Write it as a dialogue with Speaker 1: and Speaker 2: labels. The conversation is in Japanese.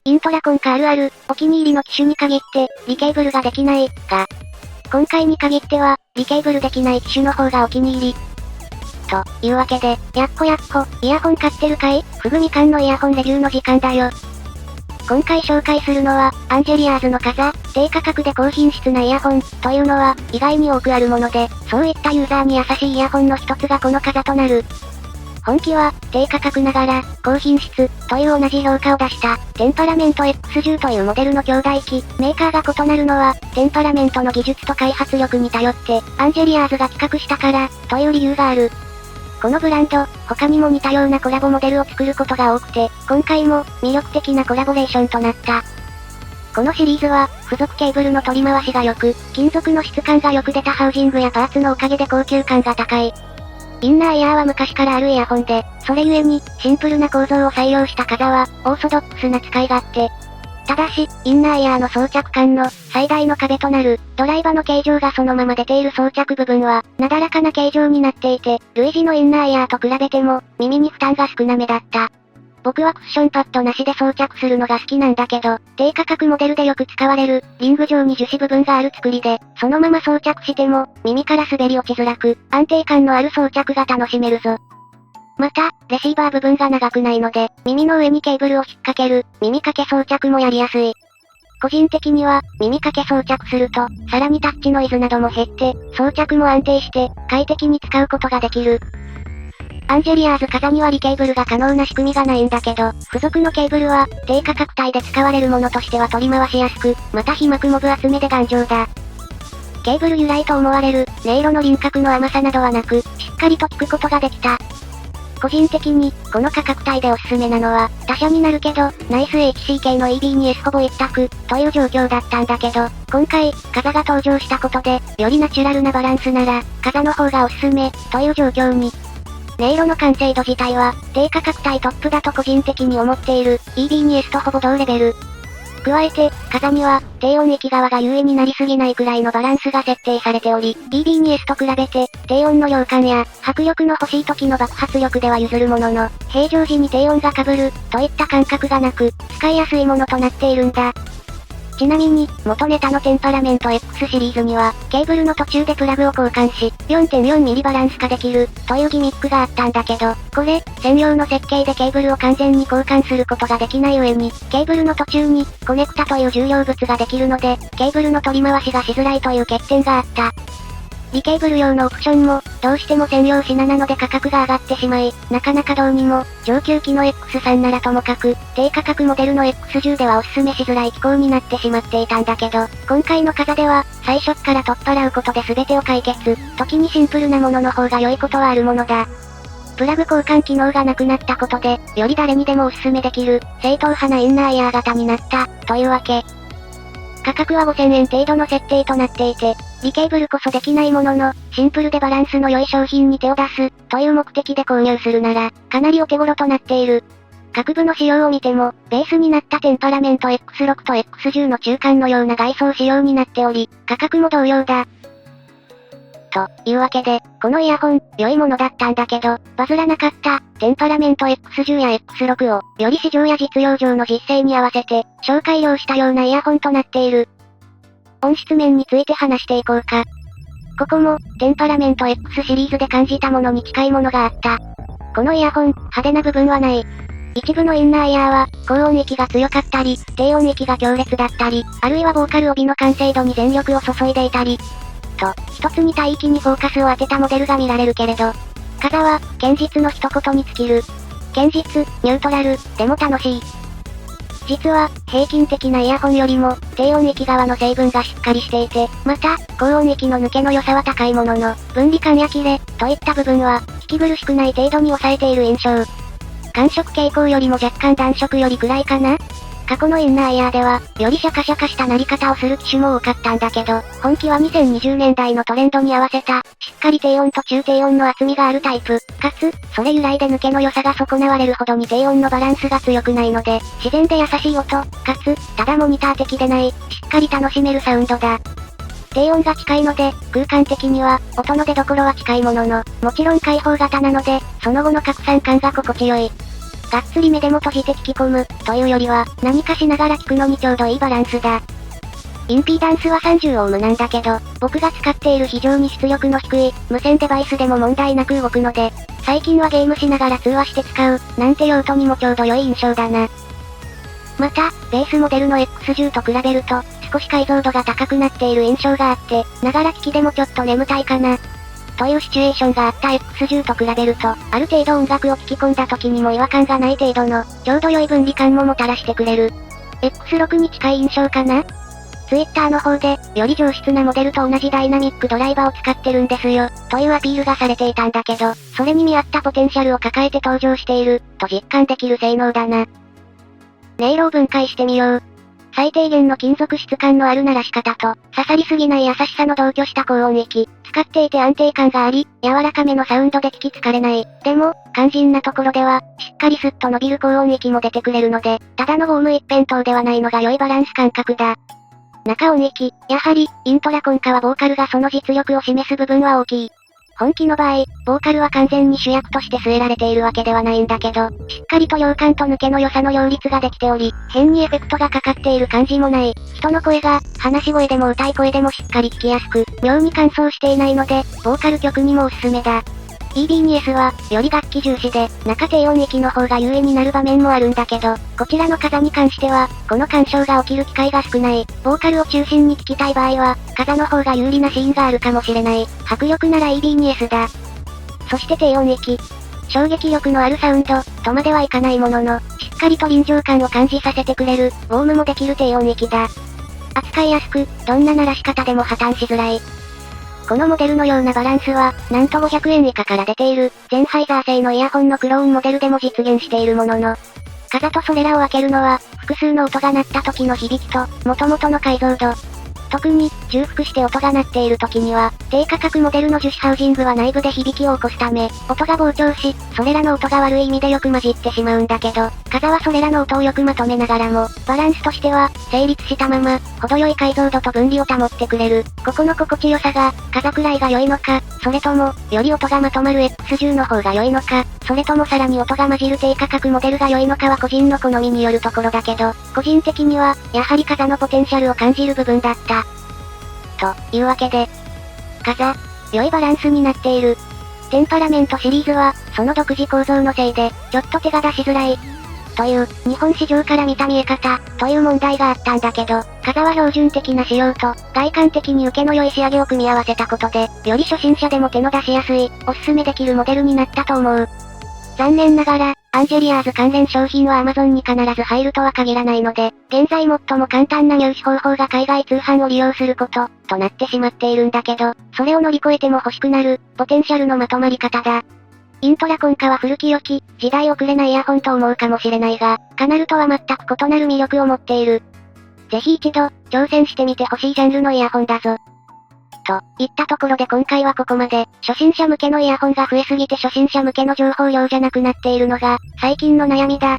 Speaker 1: イントラコンかあるある、お気に入りの機種に限って、リケーブルができない、が、今回に限っては、リケーブルできない機種の方がお気に入り。というわけで、やっこ、イヤホン買ってるかい？ふぐみかんのイヤホンレビューの時間だよ。今回紹介するのは、アンジェリアーズの傘、低価格で高品質なイヤホン、というのは、意外に多くあるもので、そういったユーザーに優しいイヤホンの一つがこの傘となる。本機は、低価格ながら、高品質、という同じ評価を出した、テンパラメント X10 というモデルの兄弟機、メーカーが異なるのは、テンパラメントの技術と開発力に頼って、アンジェリアーズが企画したから、という理由がある。このブランド、他にも似たようなコラボモデルを作ることが多くて、今回も、魅力的なコラボレーションとなった。このシリーズは、付属ケーブルの取り回しが良く、金属の質感がよく出たハウジングやパーツのおかげで高級感が高い。インナーイヤーは昔からあるイヤホンで、それゆえに、シンプルな構造を採用した傘は、オーソドックスな使い勝手。ただし、インナーイヤーの装着感の、最大の壁となる、ドライバーの形状がそのまま出ている装着部分は、なだらかな形状になっていて、類似のインナーイヤーと比べても、耳に負担が少なめだった。僕はクッションパッドなしで装着するのが好きなんだけど、低価格モデルでよく使われる、リング状に樹脂部分がある作りで、そのまま装着しても、耳から滑り落ちづらく、安定感のある装着が楽しめるぞ。また、レシーバー部分が長くないので、耳の上にケーブルを引っ掛ける、耳掛け装着もやりやすい。個人的には、耳掛け装着すると、さらにタッチノイズなども減って、装着も安定して、快適に使うことができる。アンジェリアーズ傘にはリケーブルが可能な仕組みがないんだけど、付属のケーブルは、低価格帯で使われるものとしては取り回しやすく、また被膜モブ厚めで頑丈だ。ケーブル由来と思われる、音色の輪郭の甘さなどはなく、しっかりと聞くことができた。個人的に、この価格帯でおすすめなのは、他社になるけど、ナイス HCK の EB2S ほぼ一択、という状況だったんだけど、今回、傘が登場したことで、よりナチュラルなバランスなら、傘の方がおすすめ、という状況に。音色の完成度自体は、低価格帯トップだと個人的に思っている、EB2S とほぼ同レベル。加えて、傘には、低音域側が優位になりすぎないくらいのバランスが設定されており、EB2S と比べて、低音の量感や、迫力の欲しい時の爆発力では譲るものの、平常時に低音が被る、といった感覚がなく、使いやすいものとなっているんだ。ちなみに、元ネタのテンパラメント X シリーズには、ケーブルの途中でプラグを交換し、4.4mm バランス化できる、というギミックがあったんだけど、これ、専用の設計でケーブルを完全に交換することができない上に、ケーブルの途中に、コネクタという重要物ができるので、ケーブルの取り回しがしづらいという欠点があった。リケーブル用のオプションも、どうしても専用品なので価格が上がってしまい、なかなかどうにも、上級機の X3 ならともかく、低価格モデルの X10 ではおすすめしづらい機構になってしまっていたんだけど、今回の傘では、最初から取っ払うことで全てを解決、時にシンプルなものの方が良いことはあるものだ。プラグ交換機能がなくなったことで、より誰にでもおすすめできる、正統派なインナーイヤー型になった、というわけ。価格は5000円程度の設定となっていて、リケーブルこそできないものの、シンプルでバランスの良い商品に手を出す、という目的で購入するなら、かなりお手頃となっている。各部の仕様を見ても、ベースになったテンパラメント X6 と X10 の中間のような外装仕様になっており、価格も同様だ。というわけで、このイヤホン、良いものだったんだけど、バズらなかった、テンパラメント X10 や X6 を、より市場や実用上の実勢に合わせて、紹介をしたようなイヤホンとなっている。音質面について話していこうか。ここも、テンパラメント X シリーズで感じたものに近いものがあった。このイヤホン、派手な部分はない。一部のインナーイヤーは、高音域が強かったり、低音域が強烈だったり、あるいはボーカル帯の完成度に全力を注いでいたり、と、一つに帯域にフォーカスを当てたモデルが見られるけれど、傘は、堅実の一言に尽きる。堅実、ニュートラル、でも楽しい。実は、平均的なイヤホンよりも、低音域側の成分がしっかりしていて、また、高音域の抜けの良さは高いものの、分離感やキレ、といった部分は、聞き苦しくない程度に抑えている印象。感触傾向よりも若干暖色より暗いかな？過去のインナーイヤーでは、よりシャカシャカした鳴り方をする機種も多かったんだけど、本機は2020年代のトレンドに合わせた、しっかり低音と中低音の厚みがあるタイプ、かつ、それ由来で抜けの良さが損なわれるほどに低音のバランスが強くないので、自然で優しい音、かつ、ただモニター的でない、しっかり楽しめるサウンドだ。低音が近いので、空間的には、音の出所は近いものの、もちろん開放型なので、その後の拡散感が心地よい。がっつり目でも閉じて聞き込む、というよりは、何かしながら聞くのにちょうどいいバランスだ。インピーダンスは30オームなんだけど、僕が使っている非常に出力の低い、無線デバイスでも問題なく動くので、最近はゲームしながら通話して使う、なんて用途にもちょうど良い印象だな。また、ベースモデルの X10 と比べると、少し解像度が高くなっている印象があって、ながら聞きでもちょっと眠たいかな。というシチュエーションがあった X10 と比べると、ある程度音楽を聞き込んだ時にも違和感がない程度の、ちょうど良い分離感ももたらしてくれる。X6 に近い印象かな。Twitter の方で、より上質なモデルと同じダイナミックドライバーを使ってるんですよ、というアピールがされていたんだけど、それに見合ったポテンシャルを抱えて登場している、と実感できる性能だな。音色を分解してみよう。最低限の金属質感のある鳴らし方と、刺さりすぎない優しさの同居した高音域。使っていて安定感があり、柔らかめのサウンドで聞き疲れない。でも、肝心なところでは、しっかりスッと伸びる高音域も出てくれるので、ただのウォーム一辺倒ではないのが良いバランス感覚だ。中音域、やはり、イントラコンカはボーカルがその実力を示す部分は大きい。本気の場合、ボーカルは完全に主役として据えられているわけではないんだけど、しっかりと量感と抜けの良さの両立ができており、変にエフェクトがかかっている感じもない。人の声が、話し声でも歌い声でもしっかり聞きやすく、妙に乾燥していないので、ボーカル曲にもおすすめだ。EB2S は、より楽器重視で、中低音域の方が優位になる場面もあるんだけど、こちらの風に関しては、この干渉が起きる機会が少ない。ボーカルを中心に聞きたい場合は、風の方が有利なシーンがあるかもしれない。迫力なら EB2S だ。そして低音域。衝撃力のあるサウンド、とまではいかないものの、しっかりと臨場感を感じさせてくれる、ウォームもできる低音域だ。扱いやすく、どんな鳴らし方でも破綻しづらい。このモデルのようなバランスは、なんと500円以下から出ている、ゼンハイザー製のイヤホンのクローンモデルでも実現しているものの、風とそれらを分けるのは、複数の音が鳴った時の響きと、元々の解像度。特に、重複して音が鳴っている時には、低価格モデルの樹脂ハウジングは内部で響きを起こすため、音が膨張し、それらの音が悪い意味でよく混じってしまうんだけど、風はそれらの音をよくまとめながらも、バランスとしては、成立したまま、程よい解像度と分離を保ってくれる。ここの心地よさが、風くらいが良いのか、それとも、より音がまとまる X10 の方が良いのか、それともさらに音が混じる低価格モデルが良いのかは個人の好みによるところだけど、個人的には、やはり風のポテンシャルを感じる部分だった。というわけで、風、良いバランスになっている。テンパラメントシリーズは、その独自構造のせいで、ちょっと手が出しづらい。という、日本市場から見た見え方、という問題があったんだけど、風は標準的な仕様と、外観的に受けの良い仕上げを組み合わせたことで、より初心者でも手の出しやすい、おすすめできるモデルになったと思う。残念ながら、アンジェリアーズ関連商品は Amazon に必ず入るとは限らないので、現在最も簡単な入手方法が海外通販を利用すること、となってしまっているんだけど、それを乗り越えても欲しくなる、ポテンシャルのまとまり方だ。イントラコンカは古き良き、時代遅れなイヤホンと思うかもしれないが、カナルとは全く異なる魅力を持っている。ぜひ一度、挑戦してみてほしいジャンルのイヤホンだぞ。といったところで今回はここまで、初心者向けのイヤホンが増えすぎて初心者向けの情報量じゃなくなっているのが、最近の悩みだ、